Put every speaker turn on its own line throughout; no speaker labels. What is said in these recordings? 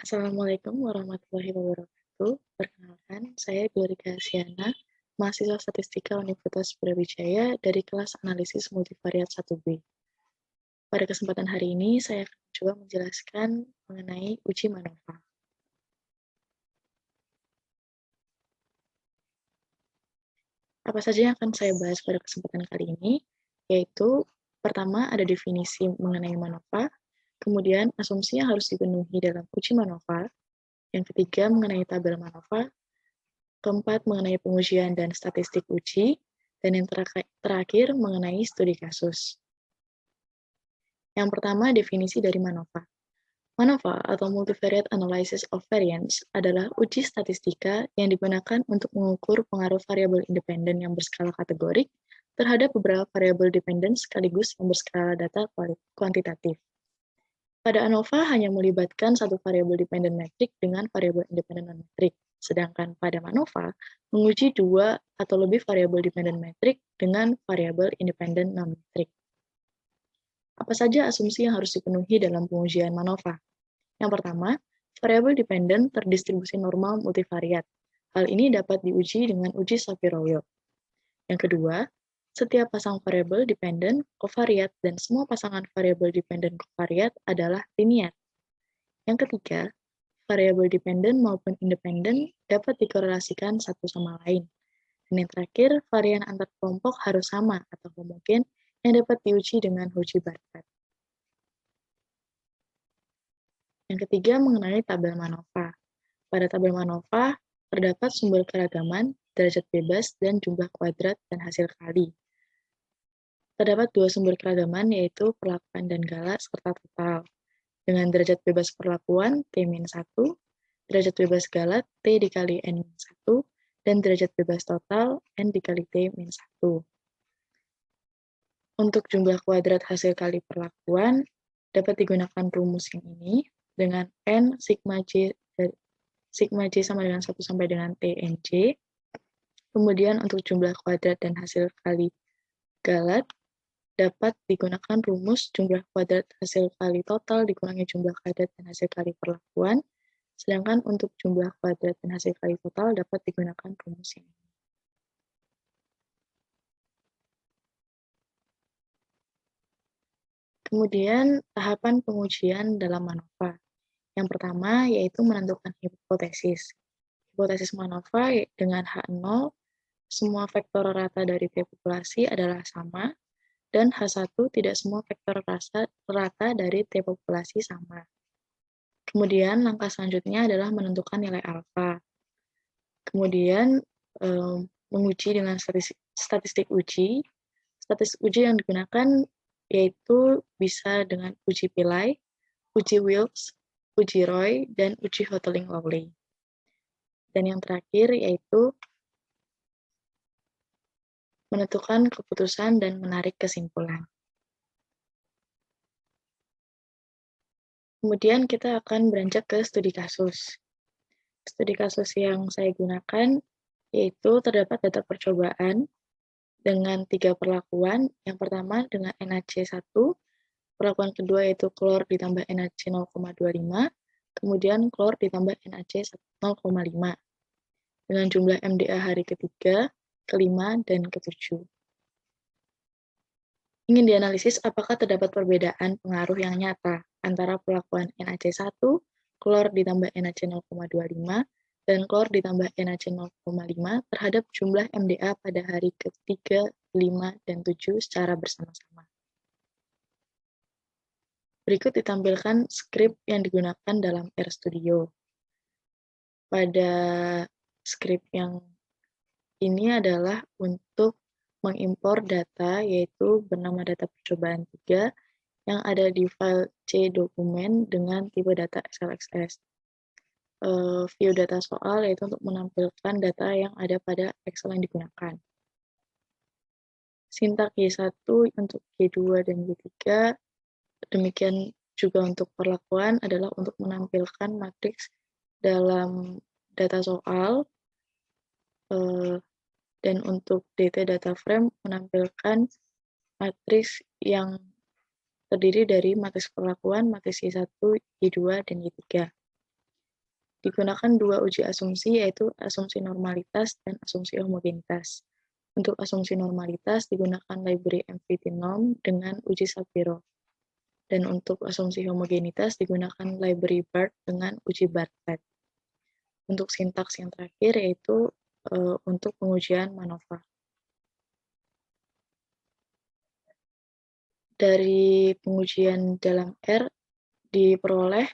Assalamualaikum warahmatullahi wabarakatuh. Perkenalkan, saya Glorika Asiana, mahasiswa Statistika Universitas Brawijaya dari kelas Analisis Multivariat 1B. Pada kesempatan hari ini, saya akan coba menjelaskan mengenai uji MANOVA. Apa saja yang akan saya bahas pada kesempatan kali ini, yaitu pertama ada definisi mengenai MANOVA, kemudian asumsi yang harus dipenuhi dalam uji MANOVA, yang ketiga mengenai tabel MANOVA, keempat mengenai pengujian dan statistik uji, dan yang terakhir mengenai studi kasus. Yang pertama, definisi dari MANOVA. MANOVA atau Multivariate Analysis of Variance adalah uji statistika yang digunakan untuk mengukur pengaruh variabel independen yang berskala kategorik terhadap beberapa variabel dependen sekaligus yang berskala data kuantitatif. Pada ANOVA hanya melibatkan satu variabel dependen metrik dengan variabel independen non-metrik, sedangkan pada MANOVA menguji dua atau lebih variabel dependen metrik dengan variabel independen non-metrik. Apa saja asumsi yang harus dipenuhi dalam pengujian MANOVA? Yang pertama, variabel dependen terdistribusi normal multivariat. Hal ini dapat diuji dengan uji Shapiro-Wilk. Yang kedua, setiap pasang variabel dependen kovariat dan semua pasangan variabel dependen kovariat adalah linier. Yang ketiga, variabel dependen maupun independen dapat dikorelasikan satu sama lain. Dan yang terakhir, varian antar kelompok harus sama atau homogen yang dapat diuji dengan uji Bartlett. Yang ketiga, mengenai tabel MANOVA. Pada tabel MANOVA, terdapat sumber keragaman, derajat bebas, dan jumlah kuadrat dan hasil kali. Terdapat dua sumber keragaman, yaitu perlakuan dan gala, serta total. Dengan derajat bebas perlakuan, T-1, derajat bebas gala, T dikali N-1, dan derajat bebas total, N dikali T-1. Untuk jumlah kuadrat hasil kali perlakuan, dapat digunakan rumus yang ini, dengan N sigma J sama dengan 1 sampai dengan TNJ. Kemudian untuk jumlah kuadrat dan hasil kali galat, dapat digunakan rumus jumlah kuadrat hasil kali total dikurangi jumlah kuadrat dan hasil kali perlakuan, sedangkan untuk jumlah kuadrat dan hasil kali total dapat digunakan rumus ini. Kemudian, tahapan pengujian dalam MANOVA. Yang pertama, yaitu menentukan hipotesis. Hipotesis MANOVA dengan H0, semua vektor rata dari T populasi adalah sama, dan H1 tidak semua vektor rata dari T populasi sama. Kemudian, langkah selanjutnya adalah menentukan nilai alfa. Kemudian, menguji dengan statistik uji. Statistik uji yang digunakan yaitu bisa dengan uji Pillai, uji Wilks, uji Roy, dan uji Hotelling-Lowley. Dan yang terakhir yaitu menentukan keputusan dan menarik kesimpulan. Kemudian kita akan beranjak ke studi kasus. Studi kasus yang saya gunakan yaitu terdapat data percobaan dengan 3 perlakuan. Yang pertama dengan NaC1, perlakuan kedua yaitu klor ditambah NaC 0,25, kemudian klor ditambah NaC 0,5, dengan jumlah MDA hari ketiga, kelima, dan ketujuh. Ingin dianalisis apakah terdapat perbedaan pengaruh yang nyata antara perlakuan NaC1, klor ditambah NaC 0,25, dan klor ditambah NaC 0,5 terhadap jumlah MDA pada hari ketiga, 5, dan 7 secara bersama-sama. Berikut ditampilkan skrip yang digunakan dalam RStudio. Pada skrip yang ini adalah untuk mengimpor data, yaitu bernama data percobaan 3, yang ada di file C dokumen dengan tipe data XLXS. View data soal yaitu untuk menampilkan data yang ada pada Excel yang digunakan. Sintak Y1 untuk Y2 dan Y3, demikian juga untuk perlakuan adalah untuk menampilkan matriks dalam data soal, dan untuk DT data frame menampilkan matriks yang terdiri dari matriks perlakuan, matriks Y1, Y2, dan Y3. Digunakan dua uji asumsi, yaitu asumsi normalitas dan asumsi homogenitas. Untuk asumsi normalitas digunakan library MVT-norm dengan uji Shapiro. Dan untuk asumsi homogenitas digunakan library BART dengan uji Bartlett. Untuk sintaks yang terakhir yaitu untuk pengujian MANOVA. Dari pengujian dalam R diperoleh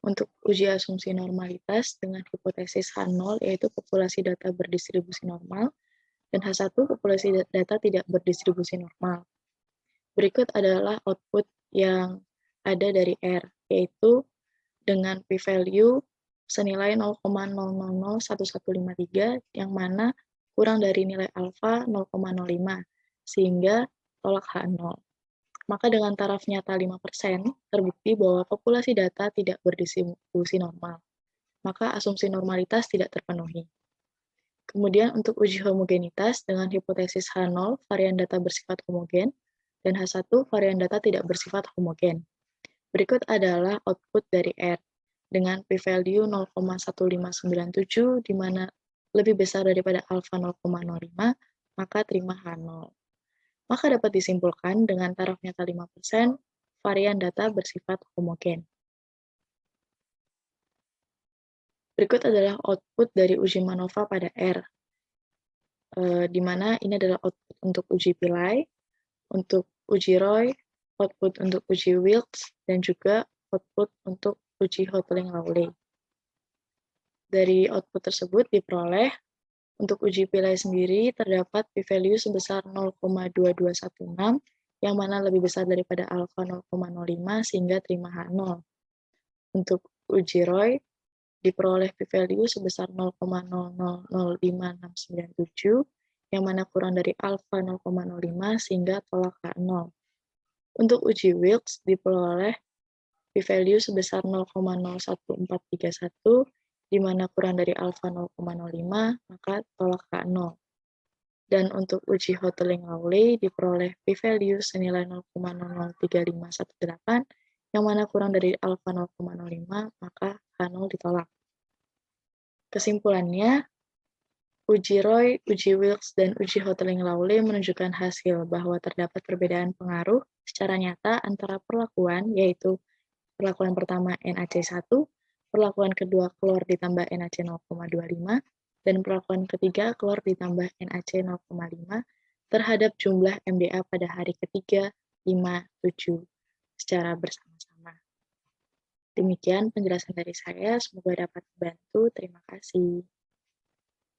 untuk uji asumsi normalitas dengan hipotesis H0 yaitu populasi data berdistribusi normal dan H1 populasi data tidak berdistribusi normal. Berikut adalah output yang ada dari R, yaitu dengan p-value senilai 0,001153 yang mana kurang dari nilai alfa 0,05 sehingga tolak H0. Maka dengan taraf nyata 5%, terbukti bahwa populasi data tidak berdistribusi normal. Maka asumsi normalitas tidak terpenuhi. Kemudian untuk uji homogenitas dengan hipotesis H0, varian data bersifat homogen, dan H1, varian data tidak bersifat homogen. Berikut adalah output dari R, dengan p-value 0,1597, di mana lebih besar daripada alfa 0,05, maka terima H0. Maka dapat disimpulkan dengan taraf nyata 5%, varian data bersifat homogen. Berikut adalah output dari uji MANOVA pada R, di mana ini adalah output untuk uji Pillai, untuk uji Roy, output untuk uji Wilks, dan juga output untuk uji Hotelling-Lawley. Dari output tersebut diperoleh untuk uji Pillai sendiri terdapat p-value sebesar 0,2216 yang mana lebih besar daripada alfa 0,05 sehingga terima H0. Untuk uji Roy diperoleh p-value sebesar 0,000567 yang mana kurang dari alfa 0,05 sehingga tolak H0. Untuk uji Wilks diperoleh p-value sebesar 0,01431 di mana kurang dari alfa 0,05, maka tolak H0. Dan untuk uji Hotelling-Lawley diperoleh p-value senilai 0,003518, yang mana kurang dari alfa 0,05, maka H0 ditolak. Kesimpulannya, uji Roy, uji Wilks, dan uji Hotelling-Lawley menunjukkan hasil bahwa terdapat perbedaan pengaruh secara nyata antara perlakuan, yaitu perlakuan pertama NaC1, perlakuan kedua klor ditambah NaC 0,25, dan perlakuan ketiga klor ditambah NaC 0,5 terhadap jumlah MDA pada hari ketiga, 5, 7 secara bersama-sama. Demikian penjelasan dari saya, semoga dapat membantu. Terima kasih.